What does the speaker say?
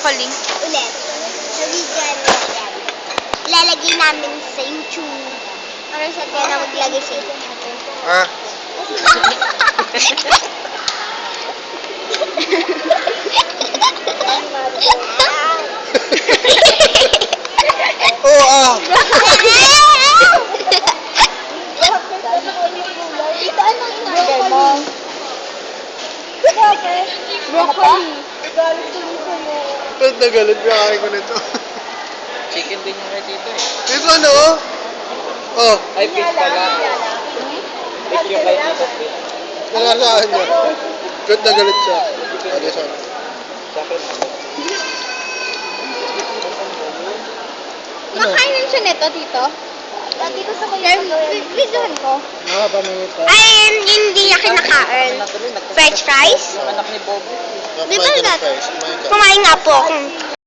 broccoli. Ulit. Sa vegan yan. Ilalagay namin sa YouTube. Para sa kaya na maglagay sa YouTube. Ah, oo ah. Ito anong in-order mo? Broccoli. Ba't nagalit kakain ko nito? Chicken din yung kay Tito eh. Ito ano? Oh, Ay, fish pala. Fish yung kay Tito. nangasaan niya. Ba't nagalit siya? Ano siya? Sa akin ako. Makainin siya nito, Tito. Lagi ko sa kuya. Videohan ko. Nakapamingita. Ay, hindi niya kinakain. French fries? Yung anak ni Bobo. Di ba Kumain ka ng lahat? fries? Kumain ka. Kumain nga po.